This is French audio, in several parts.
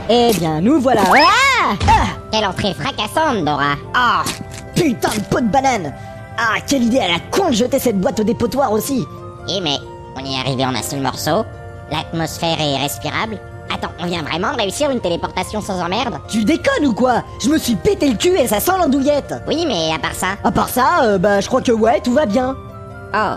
Eh bien, nous voilà. Quelle entrée fracassante, Dora. Ah, putain de peau de banane. Ah, quelle idée à la con de jeter cette boîte au dépotoir aussi. Eh mais, on y est arrivé en un seul morceau. L'atmosphère est respirable. Attends, on vient vraiment de réussir une téléportation sans emmerde? Tu déconnes ou quoi? Je me suis pété le cul et ça sent l'andouillette. Oui, mais à part ça... À part ça, je crois que ouais, tout va bien. Oh,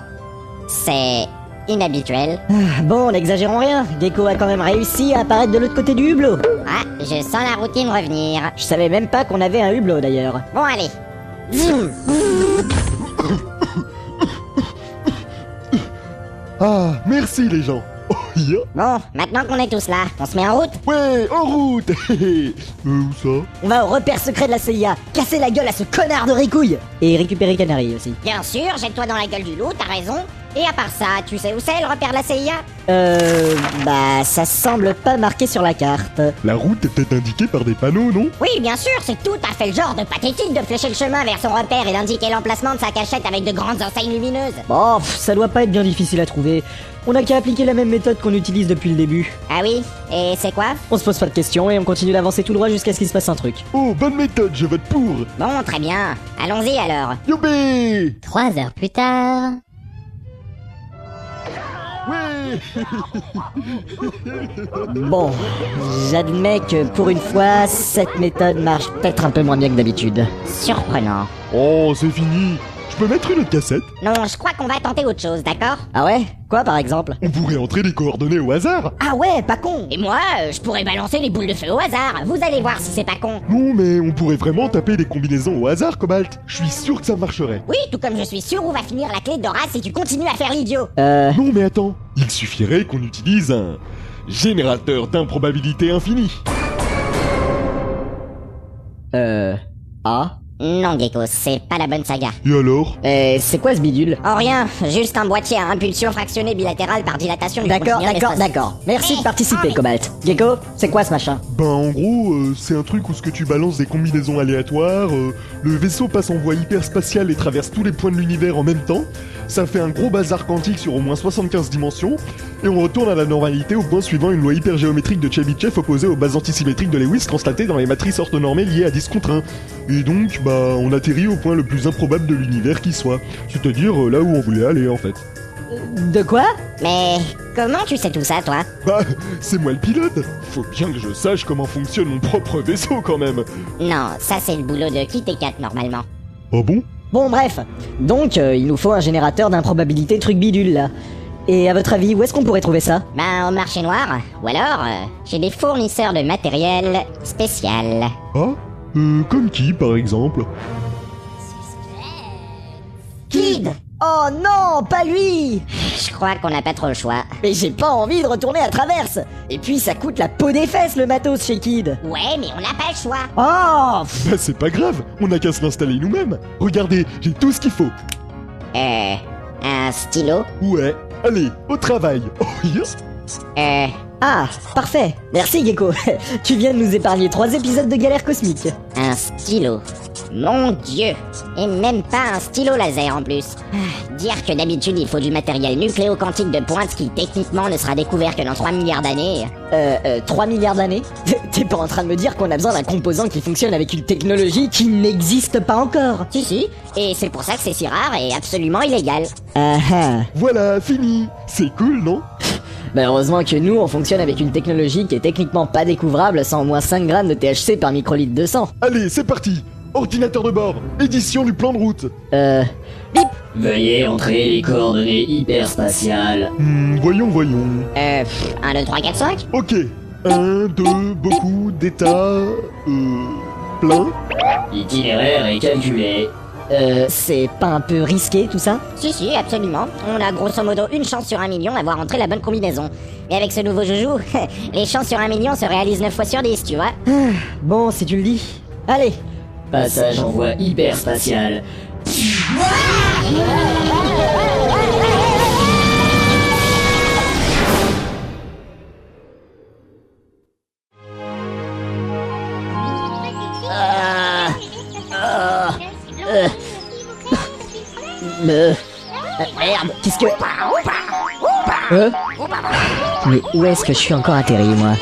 c'est inhabituel. Bon, n'exagérons rien. Gecko a quand même réussi à apparaître de l'autre côté du hublot. Ah, je sens la routine revenir. Je savais même pas qu'on avait un hublot d'ailleurs. Bon, allez. Ah, merci les gens. Oh, yeah. Bon, maintenant qu'on est tous là, on se met en route? Ouais, en route. Où ça? On va au repère secret de la CIA, casser la gueule à ce connard de Ricouille. Et récupérer Canary aussi. Bien sûr, jette-toi dans la gueule du loup, t'as raison. Et à part ça, tu sais où c'est le repère de la CIA? Ça semble pas marqué sur la carte. La route est peut-être indiquée par des panneaux, non? Oui, bien sûr, c'est tout à fait le genre de pathétique de flécher le chemin vers son repère et d'indiquer l'emplacement de sa cachette avec de grandes enseignes lumineuses. Bon, ça doit pas être bien difficile à trouver. On a qu'à appliquer la même méthode qu'on utilise depuis le début. Ah oui? Et c'est quoi? On se pose pas de questions et on continue d'avancer tout droit jusqu'à ce qu'il se passe un truc. Oh, bonne méthode, je vote pour. Bon, très bien. Allons-y alors. Youbé! 3 heures plus tard... Ouais. Bon, j'admets que pour une fois, cette méthode marche peut-être un peu moins bien que d'habitude. Surprenant. Oh, c'est fini. Je peux mettre une autre cassette? Non, je crois qu'on va tenter autre chose, d'accord? Ah ouais? Quoi par exemple? On pourrait entrer les coordonnées au hasard. Ah ouais, pas con. Et moi, je pourrais balancer les boules de feu au hasard. Vous allez voir si c'est pas con. Non, mais on pourrait vraiment taper des combinaisons au hasard, Cobalt. Je suis sûr que ça marcherait. Oui, tout comme je suis sûr où va finir la clé de Dora si tu continues à faire l'idiot. Non, mais attends. Il suffirait qu'on utilise un générateur d'improbabilité infinie. Ah? Non, Gecko, c'est pas la bonne saga. Et alors? C'est quoi ce bidule? Oh rien, juste un boîtier à impulsion fractionnée bilatérale par dilatation du D'accord. Merci de participer, Cobalt. Gecko, c'est quoi ce machin? Ben en gros, c'est un truc où ce que tu balances des combinaisons aléatoires, le vaisseau passe en voie hyperspatiale et traverse tous les points de l'univers en même temps, ça fait un gros bazar quantique sur au moins 75 dimensions, et on retourne à la normalité au point suivant une loi hypergéométrique de Chebyshev opposée aux bases antisymétriques de Lewis constatées dans les matrices orthonormées liées à 10 contre 1. Et donc, on atterrit au point le plus improbable de l'univers qui soit, c'est-à-dire là où on voulait aller en fait. De quoi? Mais comment tu sais tout ça, toi? C'est moi le pilote. Faut bien que je sache comment fonctionne mon propre vaisseau quand même. Non, ça c'est le boulot de Kit et Kat normalement. Ah bon? Bon bref, donc il nous faut un générateur d'improbabilité truc bidule là. Et à votre avis, où est-ce qu'on pourrait trouver ça? Au marché noir, ou alors chez des fournisseurs de matériel spécial. Ah? Comme qui par exemple? Kid! Oh non, pas lui! Je crois qu'on n'a pas trop le choix. Mais j'ai pas envie de retourner à Traverse. Et puis ça coûte la peau des fesses le matos chez Kid. Ouais, mais on n'a pas le choix. Oh! C'est pas grave, on n'a qu'à se l'installer nous-mêmes. Regardez, j'ai tout ce qu'il faut. Un stylo? Ouais, allez, au travail. Oh yes. Ah, parfait. Merci Gecko. Tu viens de nous épargner 3 épisodes de galère cosmique. Un stylo. Mon Dieu! Et même pas un stylo laser en plus. Dire que d'habitude il faut du matériel nucléo-quantique de pointe qui techniquement ne sera découvert que dans 3 milliards d'années. 3 milliards d'années? T'es pas en train de me dire qu'on a besoin d'un composant qui fonctionne avec une technologie qui n'existe pas encore? Si, et c'est pour ça que c'est si rare et absolument illégal. Voilà, fini. C'est cool, non? Heureusement que nous, on fonctionne avec une technologie qui est techniquement pas découvrable sans au moins 5 grammes de THC par microlitre de sang. Allez, c'est parti. Ordinateur de bord, édition du plan de route. Bip! Veuillez entrer les coordonnées hyperspatiales. Voyons. 1, 2, 3, 4, 5? Ok. 1, 2, beaucoup, d'état... plein. Itinéraire est calculé. C'est pas un peu risqué tout ça? Si, absolument. On a grosso modo une chance sur 1 million d'avoir entré la bonne combinaison. Mais avec ce nouveau joujou, les chances sur 1 million se réalisent 9 fois sur 10, tu vois. Bon, si tu le dis. Allez! Passage en voie hyperspatiale. Merde, qu'est-ce que... Mais où est-ce que je suis encore atterri, moi?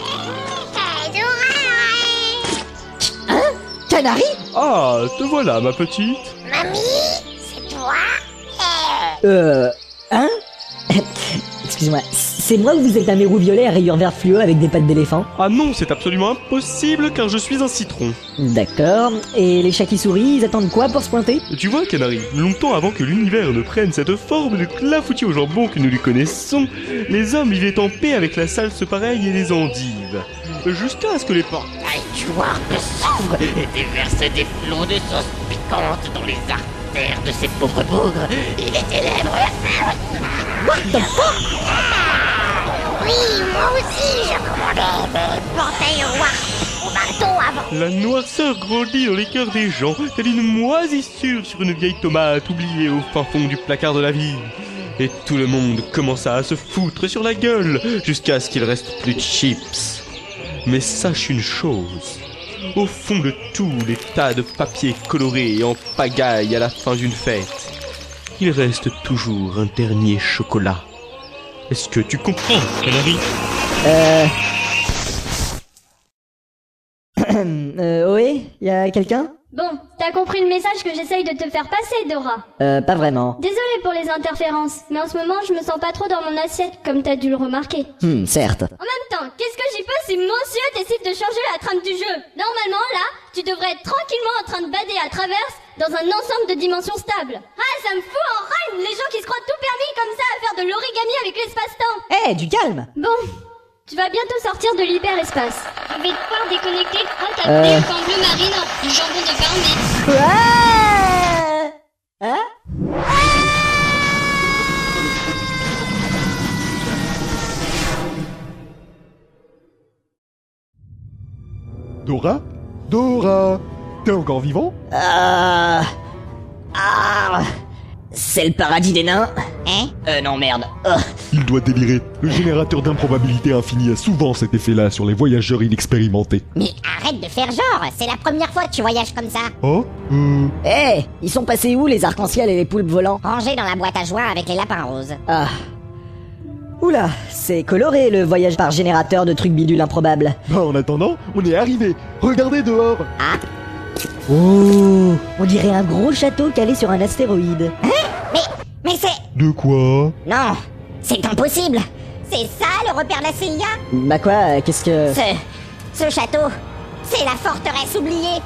Canary? Ah, te voilà, ma petite. Mamie, c'est toi? Hein? Excuse-moi, c'est moi ou vous êtes un mérou violet à rayures vert fluo avec des pattes d'éléphant? Ah non, c'est absolument impossible car je suis un citron. D'accord, et les chats qui sourient, ils attendent quoi pour se pointer? Tu vois, Canary, longtemps avant que l'univers ne prenne cette forme de clafoutis au jambon que nous lui connaissons, les hommes vivaient en paix avec la salse pareille et les endives. Jusqu'à ce que les portails Du warp s'ouvre et déverse des flots de sauce piquante dans les artères de ces pauvres bougres et les ténèbres. Oui, moi aussi, je commandais des portails warp au marteau avant. La noirceur grandit dans les cœurs des gens, telle une moisissure sur une vieille tomate oubliée au fin fond du placard de la vie. Et tout le monde commença à se foutre sur la gueule, jusqu'à ce qu'il reste plus de chips. Mais sache une chose, au fond de tous les tas de papier colorés et en pagaille à la fin d'une fête, il reste toujours un dernier chocolat. Est-ce que tu comprends, Canary? Oui, y'a quelqu'un? Bon, t'as compris le message que j'essaye de te faire passer, Dora. Pas vraiment. Désolée pour les interférences, mais en ce moment je me sens pas trop dans mon assiette, comme t'as dû le remarquer. Certes. En même temps, qu'est-ce que j'y peux si monsieur décide de changer la trame du jeu? Normalement, là, tu devrais être tranquillement en train de bader à travers dans un ensemble de dimensions stables. Ah, ça me fout en rêve, les gens qui se croient tout permis comme ça à faire de l'origami avec l'espace-temps. Du calme. Bon, tu vas bientôt sortir de l'hyperespace. Je vais devoir déconnecter 3 câbles en bleu marine du jambon de Barnet. Quoi? Hein? Dora? Dora? T'es encore vivant? C'est le paradis des nains? Hein? Non, merde. Il doit délirer. Le générateur d'improbabilité infinie a souvent cet effet-là sur les voyageurs inexpérimentés. Mais arrête de faire genre, c'est la première fois que tu voyages comme ça. Oh? Ils sont passés où les arcs-en-ciel et les poulpes volants? Rangé dans la boîte à joie avec les lapins roses. Ah. Oula, c'est coloré le voyage par générateur de trucs bidules improbables. Bah en attendant, on est arrivé. Regardez dehors. Ah, Oh, on dirait un gros château calé sur un astéroïde. mais c'est... De quoi? Non, c'est impossible. C'est ça le repère de la CIA? Bah quoi, qu'est-ce que... Ce château, c'est la forteresse oubliée.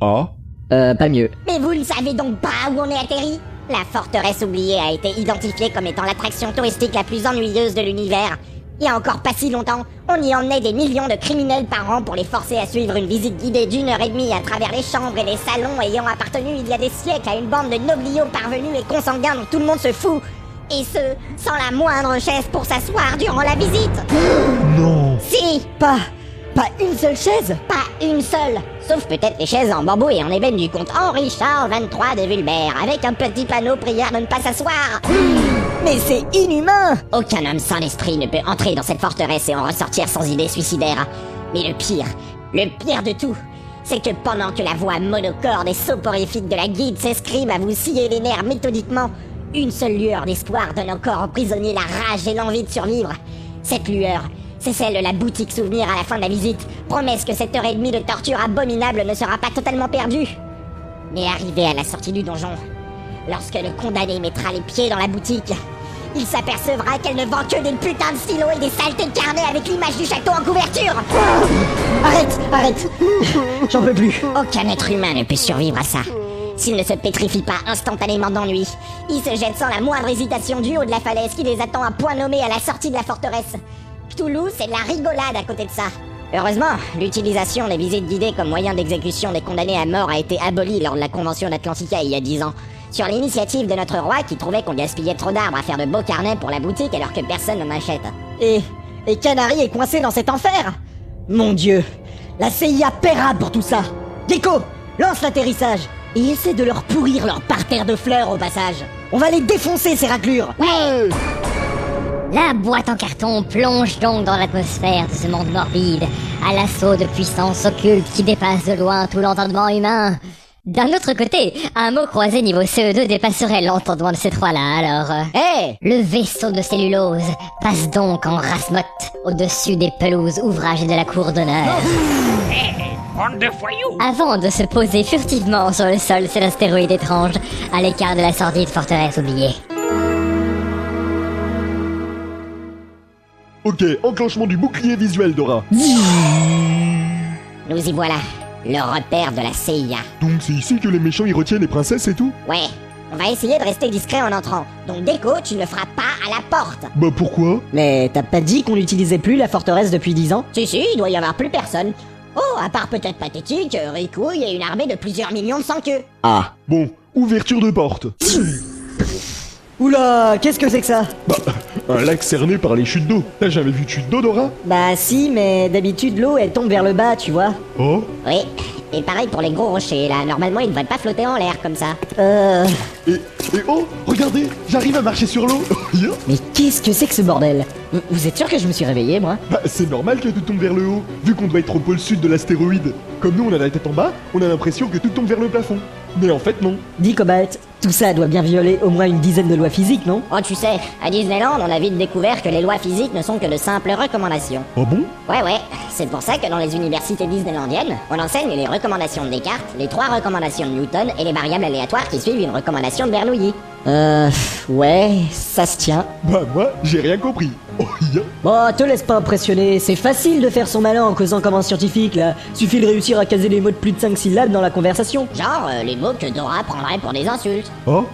Ah? Pas mieux. Mais vous ne savez donc pas où on est atterri? La forteresse oubliée a été identifiée comme étant l'attraction touristique la plus ennuyeuse de l'univers. Il y a encore pas si longtemps, on y emmenait des millions de criminels par an pour les forcer à suivre une visite guidée d'1 heure et demie à travers les chambres et les salons ayant appartenu il y a des siècles à une bande de nobliaux parvenus et consanguins dont tout le monde se fout. Et ce, sans la moindre chaise pour s'asseoir durant la visite. Non. Si, Pas une seule chaise? pas une seule. Sauf peut-être les chaises en bambou et en ébène du comte Henri Charles XXIII de Vulbert, avec un petit panneau prière de ne pas s'asseoir. Mais c'est inhumain! Aucun homme sans l'esprit ne peut entrer dans cette forteresse et en ressortir sans idée suicidaire. Mais le pire de tout, c'est que pendant que la voix monocorde et soporifique de la guide s'escrime à vous scier les nerfs méthodiquement, une seule lueur d'espoir donne encore aux prisonniers la rage et l'envie de survivre. Cette lueur, c'est celle de la boutique souvenir à la fin de la visite, promesse que cette heure et demie de torture abominable ne sera pas totalement perdue. Mais arrivé à la sortie du donjon, lorsque le condamné mettra les pieds dans la boutique, il s'apercevra qu'elle ne vend que des putains de stylos et des saletés de carnet avec l'image du château en couverture. Arrête! J'en peux plus. Aucun être humain ne peut survivre à ça. S'il ne se pétrifie pas instantanément d'ennui, il se jette sans la moindre hésitation du haut de la falaise qui les attend à point nommé à la sortie de la forteresse. Cthulhu, c'est de la rigolade à côté de ça. Heureusement, l'utilisation des visites guidées comme moyen d'exécution des condamnés à mort a été abolie lors de la convention d'Atlantica il y a 10 ans. Sur l'initiative de notre roi qui trouvait qu'on gaspillait trop d'arbres à faire de beaux carnets pour la boutique alors que personne n'en achète. Et Canary est coincé dans cet enfer? Mon Dieu, la CIA paiera pour tout ça. Gecko, lance l'atterrissage et essaie de leur pourrir leur parterre de fleurs au passage. On va les défoncer ces raclures. Ouais. La boîte en carton plonge donc dans l'atmosphère de ce monde morbide, à l'assaut de puissances occultes qui dépassent de loin tout l'entendement humain. D'un autre côté, un mot croisé niveau CE2 dépasserait l'entendement de ces trois-là, alors... Hé Le vaisseau de cellulose passe donc en rasmote au-dessus des pelouses ouvragés de la cour d'honneur. Bande de voyous! Avant de se poser furtivement sur le sol, c'est l'astéroïde étrange, à l'écart de la sordide forteresse oubliée. Ok, enclenchement du bouclier visuel, Dora. Nous y voilà. Le repère de la CIA. Donc c'est ici que les méchants y retiennent les princesses et tout? Ouais. On va essayer de rester discret en entrant. Donc Déco, tu ne feras pas à la porte. Bah pourquoi? Mais t'as pas dit qu'on n'utilisait plus la forteresse depuis 10 ans? Si, il doit y avoir plus personne. Oh, à part peut-être Pathétique, Rico, il y a une armée de plusieurs millions de sans-queues. Ah. Bon, ouverture de porte. Oula, qu'est-ce que c'est que ça? Bah, un lac cerné par les chutes d'eau. T'as jamais vu de chute d'eau, Dora? Bah si, mais d'habitude l'eau elle tombe vers le bas, tu vois. Oh? Oui. Et pareil pour les gros rochers, là. Normalement, ils devraient pas flotter en l'air comme ça. Et oh, regardez, j'arrive à marcher sur l'eau. Mais qu'est-ce que c'est que ce bordel? Vous êtes sûr que je me suis réveillé, moi? Bah, c'est normal que tout tombe vers le haut, vu qu'on doit être au pôle sud de l'astéroïde. Comme nous, on a la tête en bas, on a l'impression que tout tombe vers le plafond. Mais en fait, non. Dis Cobalt, tout ça doit bien violer au moins une dizaine de lois physiques, non? Oh, tu sais, à Disneyland, on a vite découvert que les lois physiques ne sont que de simples recommandations. Ah bon? Ouais. C'est pour ça que dans les universités disneylandiennes, on enseigne les recommandations de Descartes, les 3 recommandations de Newton et les variables aléatoires qui suivent une recommandation de Bernoulli. Ouais, ça se tient. Bah moi, j'ai rien compris. Oh, ya. Bon, te laisse pas impressionner, c'est facile de faire son malin en causant comme un scientifique, là. Suffit de réussir à caser les mots de plus de 5 syllabes dans la conversation. Genre, les mots que Dora prendrait pour des insultes. Oh?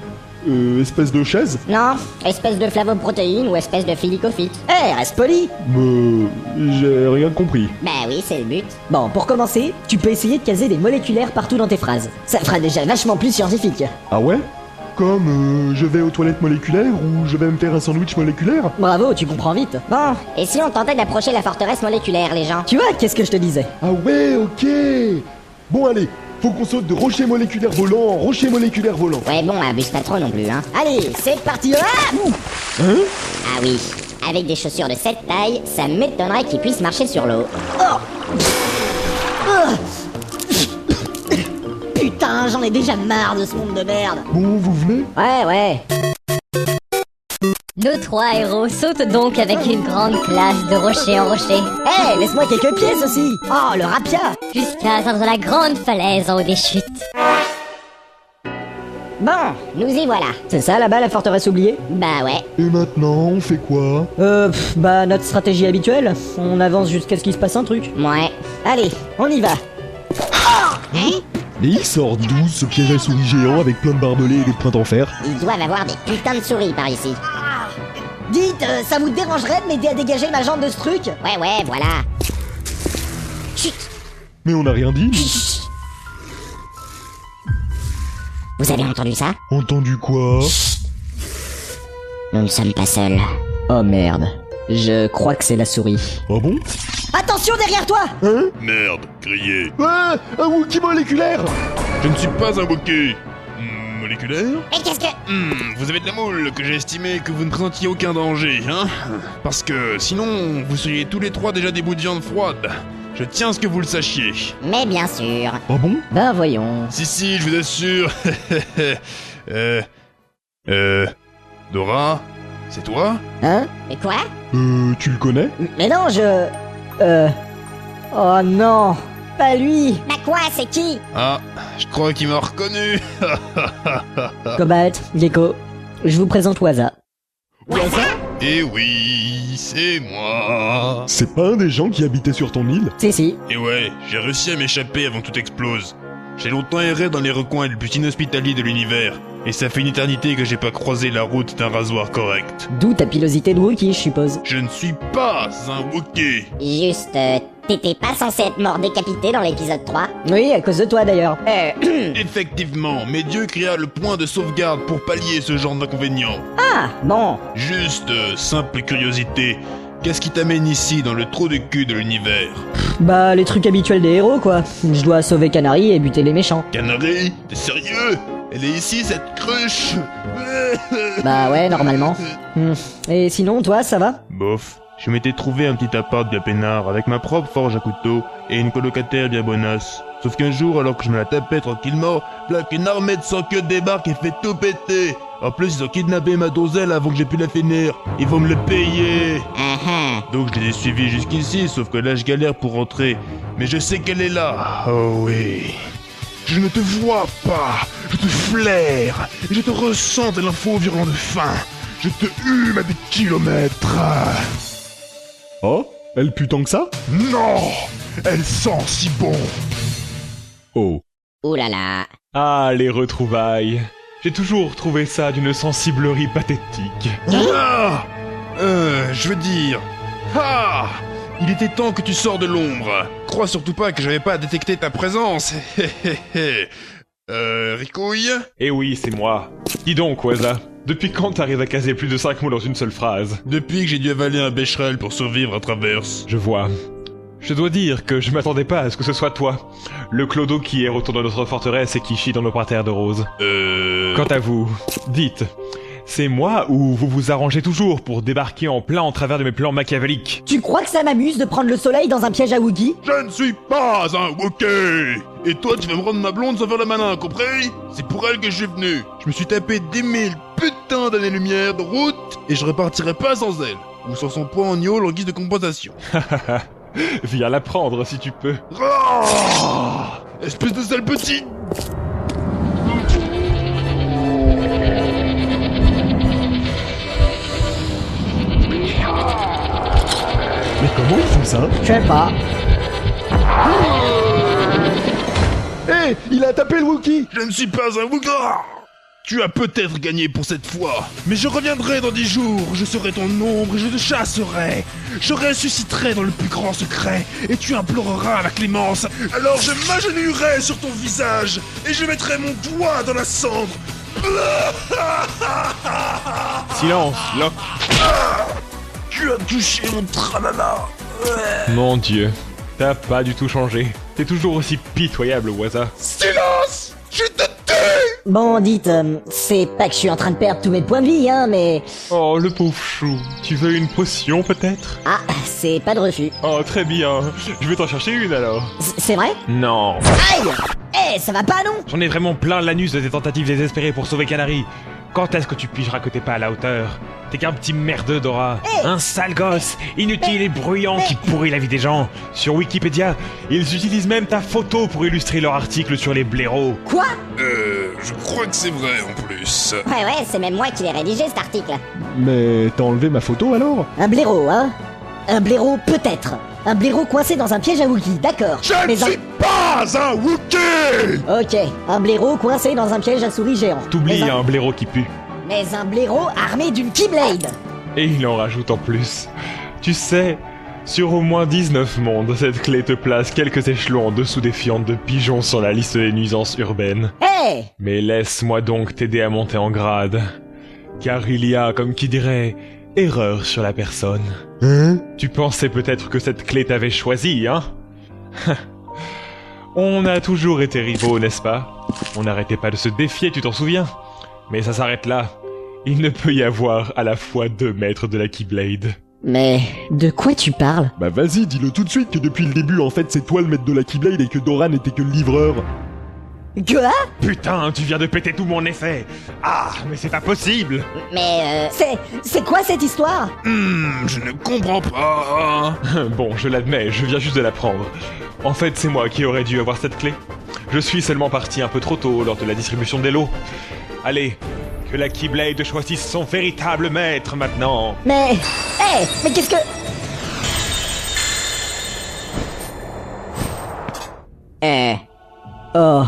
Espèce de chaise? Non, espèce de flavoprotéine ou espèce de filicophyte. Reste poli. J'ai rien compris. Bah oui, c'est le but. Bon, pour commencer, tu peux essayer de caser des moléculaires partout dans tes phrases. Ça fera déjà vachement plus scientifique. Ah ouais? Comme je vais aux toilettes moléculaires ou je vais me faire un sandwich moléculaire? Bravo, tu comprends vite. Bon, et si on tentait d'approcher la forteresse moléculaire, les gens? Tu vois, qu'est-ce que je te disais? Ah ouais, ok. Bon allez, faut qu'on saute de rocher moléculaire volant en rocher moléculaire volant. Ouais, bon, abuse pas trop non plus, hein. Allez, c'est parti. Ah oui, avec des chaussures de cette taille, ça m'étonnerait qu'ils puissent marcher sur l'eau. Putain, j'en ai déjà marre de ce monde de merde. Bon, vous venez? Ouais. Nos 3 héros sautent donc avec une grande classe de rocher en rocher, Laisse-moi quelques pièces aussi. Oh, le rapia. jusqu'à atteindre la grande falaise en haut des chutes. Bon, nous y voilà. C'est ça là-bas la forteresse oubliée? Bah ouais. Et maintenant, on fait quoi? Bah notre stratégie habituelle. On avance jusqu'à ce qu'il se passe un truc. Ouais. Allez, on y va. Et il sort d'où ce piège à souris géant avec plein de barbelés et des pointes en fer? Ils doivent avoir des putains de souris par ici. Dites, ça vous dérangerait de m'aider à dégager ma jambe de ce truc? Ouais, voilà. Chut. Mais on n'a rien dit. Vous avez entendu ça? Entendu quoi? Nous ne sommes pas seuls. Oh merde. Je crois que c'est la souris. Ah bon? Attention derrière toi! Hein? Merde, grillé. Ah, un Wookie moléculaire! Je ne suis pas un bokeh. Moléculaire? Et qu'est-ce que... Vous avez de la moule que j'ai estimé que vous ne présentiez aucun danger, hein? Parce que sinon, vous seriez tous les 3 déjà des bouts de viande froide. Je tiens à ce que vous le sachiez. Mais bien sûr. Ah bon? Ben voyons. Si, je vous assure. Dora? C'est toi? Hein? Mais quoi? Tu le connais? Mais non, Oh non! Pas lui! Bah quoi, c'est qui? Ah, je crois qu'il m'a reconnu. Cobalt, Gecko, je vous présente Waza. Eh oui, c'est moi. C'est pas un des gens qui habitait sur ton île? Si. Et ouais, j'ai réussi à m'échapper avant que tout explose. J'ai longtemps erré dans les recoins les plus inhospitaliers de l'univers, et ça fait une éternité que j'ai pas croisé la route d'un rasoir correct. D'où ta pilosité de Wookie, je suppose. Je ne suis pas un Wookiee. Juste, t'étais pas censé être mort décapité dans l'épisode 3? Oui, à cause de toi d'ailleurs. Effectivement, mais Dieu créa le point de sauvegarde pour pallier ce genre d'inconvénient. Ah, bon. Juste, simple curiosité, qu'est-ce qui t'amène ici dans le trou de cul de l'univers? Bah, les trucs habituels des héros, quoi. Je dois sauver Canary et buter les méchants. Canary? T'es sérieux? Elle est ici, cette cruche? Bah ouais, normalement. Et sinon, toi, ça va? Bof. Je m'étais trouvé un petit appart bien peinard avec ma propre forge à couteau et une colocataire bien bonasse. Sauf qu'un jour, alors que je me la tapais tranquillement, voilà qu'une armée de sans-queue débarque et fait tout péter. En plus, ils ont kidnappé ma donzelle avant que j'ai pu la finir. Ils vont me le payer. Donc je les ai suivis jusqu'ici, sauf que là je galère pour rentrer. Mais je sais qu'elle est là. Oh oui. Je ne te vois pas, je te flaire, et je te ressens tel un faux virulent de faim. Je te hume à des kilomètres. Oh, elle pue tant que ça? Non, elle sent si bon. Oh. Ouh là là. Ah, les retrouvailles. J'ai toujours trouvé ça d'une sensiblerie pathétique. Ah, je veux dire... Ah, il était temps que tu sors de l'ombre. Crois surtout pas que j'avais pas détecté ta présence. Ricouille? Eh oui, c'est moi. Dis donc, Waza, depuis quand t'arrives à caser plus de 5 mots dans une seule phrase? Depuis que j'ai dû avaler un bécherel pour survivre à Traverse. Je vois. Je dois dire que je m'attendais pas à ce que ce soit toi, le clodo qui est retour dans notre forteresse et qui chie dans nos parterres de roses. Quant à vous, dites, c'est moi ou vous vous arrangez toujours pour débarquer en plein en travers de mes plans machiavéliques? Tu crois que ça m'amuse de prendre le soleil dans un piège à Woogie? Je ne suis pas un Wookie. Et toi, tu vas me rendre ma blonde sans faire le malin, compris? C'est pour elle que je suis venu. Je me suis tapé 10 000 putains d'années-lumière de route et je repartirai pas sans elle. Ou sans son poids en iole en guise de compensation. Viens la prendre si tu peux. Ah, espèce de sale petit. Mais comment ils font ça? Je sais pas. Hé, il a tapé le Wookie! Je ne suis pas un Wookie. Tu as peut-être gagné pour cette fois, mais je reviendrai dans 10 jours, je serai ton ombre et je te chasserai. Je ressusciterai dans le plus grand secret, et tu imploreras la clémence. Alors je m'agenouillerai sur ton visage, et je mettrai mon doigt dans la cendre. Silence, là. Tu as touché mon tramama. Mon Dieu, t'as pas du tout changé. T'es toujours aussi pitoyable, Waza. Silence! Je te tue! Bon, dites, c'est pas que je suis en train de perdre tous mes points de vie, hein, mais... Oh, le pauvre chou. Tu veux une potion, peut-être? Ah, c'est pas de refus. Oh, très bien. Je vais t'en chercher une, alors. C'est vrai? Non. Aïe! Ça va pas, non? J'en ai vraiment plein l'anus de tes tentatives désespérées pour sauver Canary. Quand est-ce que tu pigeras que t'es pas à la hauteur? T'es qu'un petit merdeux, Dora. Un sale gosse, inutile et bruyant qui pourrit la vie des gens. Sur Wikipédia, ils utilisent même ta photo pour illustrer leur article sur les blaireaux. Quoi? Je crois que c'est vrai en plus. Ouais, c'est même moi qui l'ai rédigé cet article. Mais t'as enlevé ma photo alors? Un blaireau, hein? Un blaireau, peut-être. Un blaireau coincé dans un piège à Wookie, d'accord. Je ne suis pas un Wookie! Ok, un blaireau coincé dans un piège à souris géant. T'oublies Mais un blaireau qui pue. Mais un blaireau armé d'une Keyblade. Et il en rajoute en plus. Tu sais, sur au moins 19 mondes, cette clé te place quelques échelons en dessous des fientes de pigeons sur la liste des nuisances urbaines. Hé! Mais laisse-moi donc t'aider à monter en grade. Car il y a, comme qui dirait, erreur sur la personne. Hein? Tu pensais peut-être que cette clé t'avait choisi, hein? On a toujours été rivaux, n'est-ce pas? On n'arrêtait pas de se défier, tu t'en souviens? Mais ça s'arrête là. Il ne peut y avoir à la fois 2 maîtres de la Keyblade. Mais de quoi tu parles? Bah vas-y, dis-le tout de suite que depuis le début, en fait, c'est toi le maître de la Keyblade et que Dora n'était que le livreur. Quoi? Putain, tu viens de péter tout mon effet. Ah, mais c'est pas possible. Mais C'est quoi cette histoire? Je ne comprends pas. Bon, je l'admets, je viens juste de l'apprendre. En fait, c'est moi qui aurais dû avoir cette clé. Je suis seulement parti un peu trop tôt lors de la distribution des lots. Allez, que la Keyblade choisisse son véritable maître maintenant. Mais... Hé! Mais qu'est-ce que... Oh...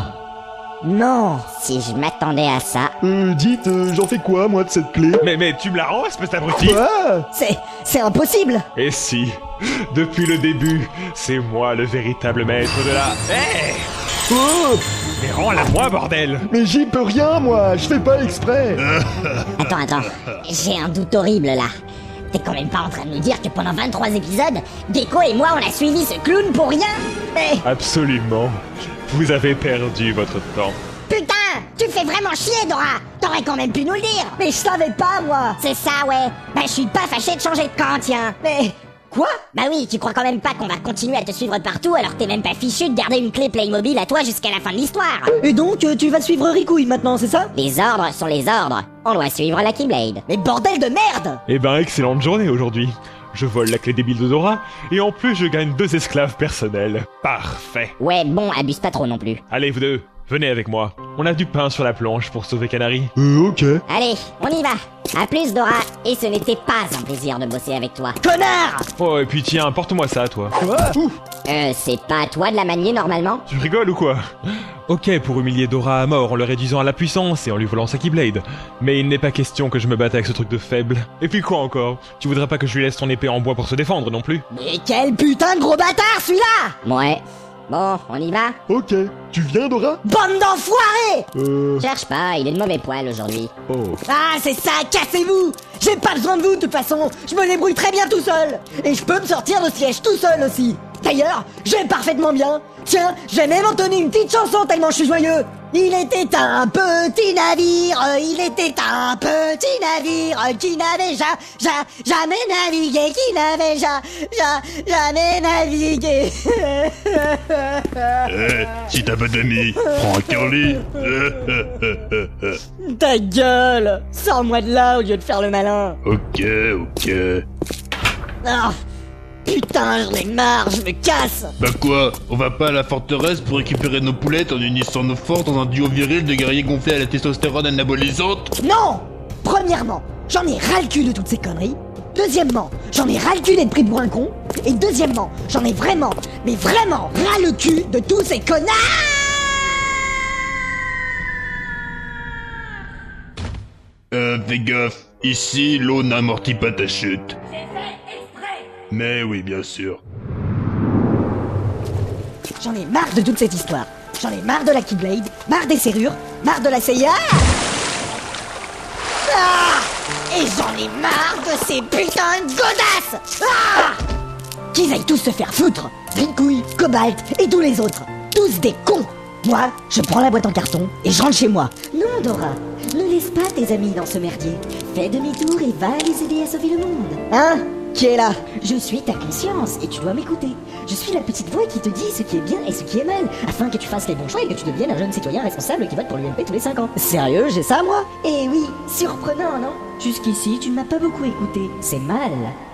Non! si je m'attendais à ça... Dites, j'en fais quoi, moi, de cette clé? Mais tu me la rends, espèce d'abruti? Quoi? C'est impossible! Et si, depuis le début, c'est moi le véritable maître de la... Hé! Oh! Mais rends-la moi, bordel! Mais j'y peux rien, moi, je fais pas exprès. Attends, j'ai un doute horrible là. T'es quand même pas en train de nous dire que pendant 23 épisodes, Gecko et moi on a suivi ce clown pour rien? Mais... Absolument. Vous avez perdu votre temps. Putain! Tu fais vraiment chier, Dora! T'aurais quand même pu nous le dire! Mais je savais pas, moi! C'est ça, ouais! Bah je suis pas fâché de changer de camp, tiens! Mais... Quoi? Bah oui, tu crois quand même pas qu'on va continuer à te suivre partout alors que t'es même pas fichu de garder une clé Playmobil à toi jusqu'à la fin de l'histoire. Et donc, tu vas suivre Ricouille maintenant, c'est ça? Les ordres sont les ordres. On doit suivre la Keyblade. Mais bordel de merde! Eh ben, excellente journée aujourd'hui. Je vole la clé débile de Dora, et en plus je gagne 2 esclaves personnels. Parfait. Ouais, bon, abuse pas trop non plus. Allez, vous deux, venez avec moi. On a du pain sur la planche pour sauver Canary. Ok. Allez, on y va. À plus, Dora. Et ce n'était pas un plaisir de bosser avec toi. Connard! Oh, et puis tiens, porte-moi ça, toi. C'est pas à toi de la manier normalement? Tu rigoles ou quoi? Ok, pour humilier Dora à mort en le réduisant à la puissance et en lui volant sa Keyblade. Mais il n'est pas question que je me batte avec ce truc de faible. Et puis quoi encore? Tu voudrais pas que je lui laisse ton épée en bois pour se défendre non plus? Mais quel putain de gros bâtard, celui-là! Ouais. Bon, on y va? Ok. Tu viens, Dora? Bande d'enfoirés! Cherche pas, il est de mauvais poil aujourd'hui. Oh. Ah, c'est ça, cassez-vous! J'ai pas besoin de vous, de toute façon! Je me débrouille très bien tout seul! Et je peux me sortir de siège tout seul aussi! D'ailleurs, je vais parfaitement bien! Tiens, j'ai même entonné une petite chanson tellement je suis joyeux! Il était un petit navire, il était un petit navire qui n'avait jamais navigué, qui n'avait jamais navigué. Si t'as pas d'amis, prends un curly. Ta gueule! Sors-moi de là au lieu de faire le malin! Ok. Ah, putain, j'en ai marre, je me casse! Bah quoi? On va pas à la forteresse pour récupérer nos poulettes en unissant nos forces dans un duo viril de guerriers gonflés à la testostérone anabolisante? Non! Premièrement, j'en ai ras le cul de toutes ces conneries. Deuxièmement, j'en ai ras le cul d'être pris pour un con. Et deuxièmement, j'en ai vraiment, mais vraiment ras le cul de tous ces connards! Fais gaffe. Ici, l'eau n'amortit pas ta chute. Mais oui, bien sûr. J'en ai marre de toute cette histoire. J'en ai marre de la Keyblade, marre des serrures, marre de la CIA. Ah! Et j'en ai marre de ces putains de godasses. Ah! Qu'ils aillent tous se faire foutre. Ricouille, Cobalt et tous les autres. Tous des cons. Moi, je prends la boîte en carton et je rentre chez moi. Non, Dora, ne laisse pas tes amis dans ce merdier. Fais demi-tour et va les aider à sauver le monde. Hein? Qui est là? Je suis ta conscience et tu dois m'écouter. Je suis la petite voix qui te dit ce qui est bien et ce qui est mal, afin que tu fasses les bons choix et que tu deviennes un jeune citoyen responsable qui vote pour l'UMP tous les 5 ans. Sérieux, j'ai ça moi? Eh oui, surprenant, non? Jusqu'ici, tu ne m'as pas beaucoup écouté. C'est mal.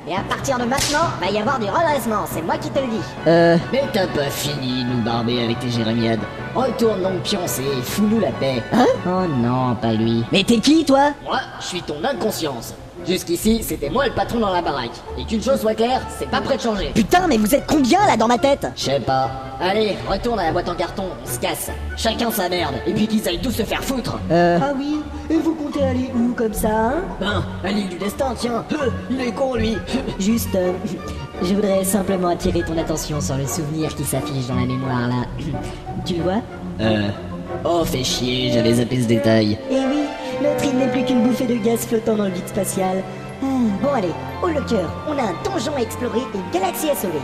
Et à partir de maintenant, va y avoir du redressement, c'est moi qui te le dis. Mais t'as pas fini de nous barber avec tes jérémiades. Retourne donc pioncer et fous-nous la paix. Hein? Oh non, pas lui. Mais t'es qui, toi? Moi, je suis ton inconscience. Jusqu'ici, c'était moi le patron dans la baraque. Et qu'une chose soit claire, c'est pas prêt de changer. Putain, mais vous êtes combien là dans ma tête? Je sais pas. Allez, retourne à la boîte en carton, on se casse. Chacun sa merde, et puis qu'ils aillent tous se faire foutre. Ah oui? Et vous comptez aller où comme ça, hein? Ben, à l'île du destin, tiens. Il est con, lui. Juste, je voudrais simplement attirer ton attention sur le souvenir qui s'affiche dans la mémoire là. Tu le vois? Oh, fais chier, j'avais zappé ce détail. Eh oui, notre île n'est plus qu'une bouffée de gaz flottant dans le vide spatial. Bon allez, haut le cœur, on a un donjon à explorer et une galaxie à sauver.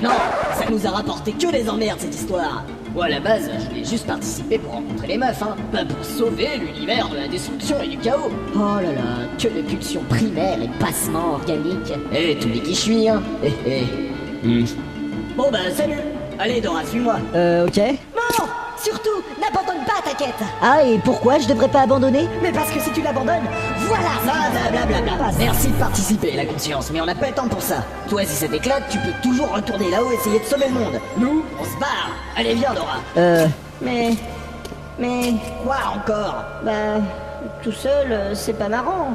Non, ça nous a rapporté que des emmerdes cette histoire. Moi à la base, je voulais juste participer pour rencontrer les meufs, hein. Pas pour sauver l'univers de la destruction et du chaos. Oh là là, que de pulsions primaires et passements organiques. Eh, t'oublies qui je suis, hein. Bon bah salut. Allez Dora, suis-moi. Ok. Non! Surtout, n'abandonne pas ta quête. Ah, et pourquoi je devrais pas abandonner? Mais parce que si tu l'abandonnes, voilà ça. Blablabla. Merci de participer, la conscience, mais on n'a pas le temps pour ça. Toi, si ça t'éclate, tu peux toujours retourner là-haut et essayer de sauver le monde. Nous, on se barre. Allez, viens, Dora. Mais... Quoi encore? Bah... Tout seul, c'est pas marrant.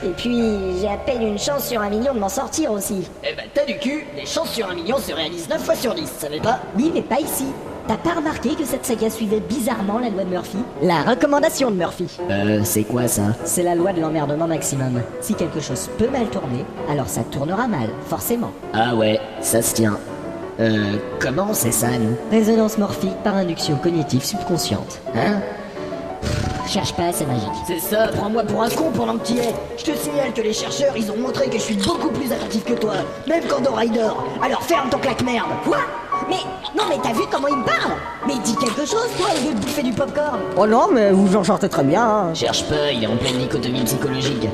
Et puis, j'ai à peine une chance sur 1 million de m'en sortir aussi. Eh ben, t'as du cul, les chances sur 1 million se réalisent 9 fois sur 10, savais pas? Oui, mais pas ici. T'as pas remarqué que cette saga suivait bizarrement la loi de Murphy? La recommandation de Murphy. C'est quoi ça? C'est la loi de l'emmerdement maximum. Si quelque chose peut mal tourner, alors ça tournera mal, forcément. Ah ouais, ça se tient. Comment c'est ça, nous? Résonance morphique par induction cognitive subconsciente. Hein? Cherche pas, c'est magique. C'est ça, prends-moi pour un con pendant que t'y es. Je te signale que les chercheurs, ils ont montré que je suis beaucoup plus attentif que toi, même quand Dora y dort. Alors ferme ton claque-merde. Quoi? Mais... Non mais t'as vu comment il me parle? Mais dis quelque chose, toi, au lieu de bouffer du popcorn. Oh non, mais vous en sortez très bien, hein. Cherche pas, il est en pleine dichotomie psychologique.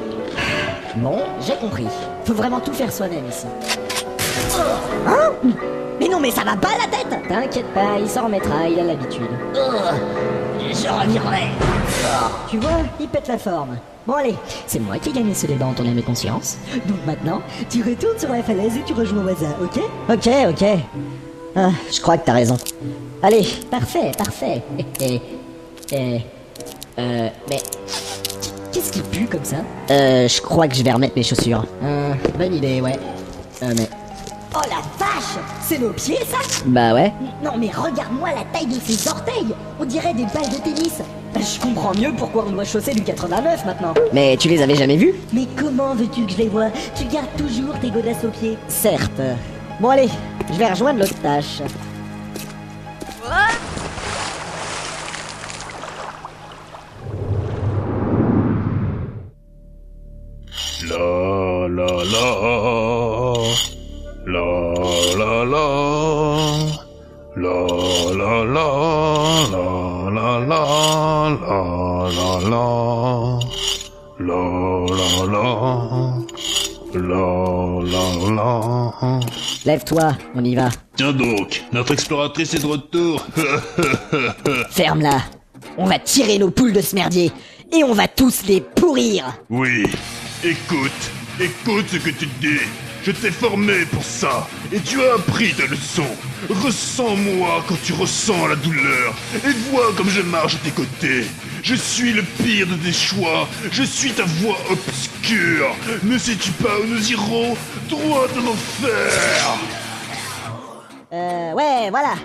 Bon, j'ai compris. Faut vraiment tout faire soi-même ici. Hein? Mais non, mais ça va pas la tête! T'inquiète pas, il s'en remettra, il a l'habitude. Je reviendrai. Tu vois, il pète la forme. Bon allez, c'est moi qui ai gagné ce débat en ton âme et conscience. Donc maintenant, tu retournes sur la falaise et tu rejoins Waza, ok? Ok. Ah, je crois que t'as raison. Allez, parfait. Mais... Qu'est-ce qui pue comme ça? Je crois que je vais remettre mes chaussures. Bonne idée, ouais. Mais... Oh la vache! C'est nos pieds, ça? Bah ouais. Non mais regarde-moi la taille de ses orteils! On dirait des balles de tennis! Je comprends mieux pourquoi on doit chausser du 89 maintenant. Mais tu les avais jamais vus? Mais comment veux-tu que je les vois? Tu gardes toujours tes godasses aux pieds. Certes. Bon allez, je vais rejoindre l'autre tâche. La la la. La la la. La la la. La la la. La la la. La la la. La la la. Lève-toi, on y va. Tiens donc, notre exploratrice est de retour. Ferme-la. On va tirer nos poules de ce merdier. Et on va tous les pourrir. Oui, écoute ce que tu dis. Je t'ai formé pour ça, et tu as appris ta leçon. Ressens-moi quand tu ressens la douleur, et vois comme je marche à tes côtés. Je suis le pire de tes choix, je suis ta voix obscure. Ne sais-tu pas où nous irons? Droit en enfer. Ouais, voilà.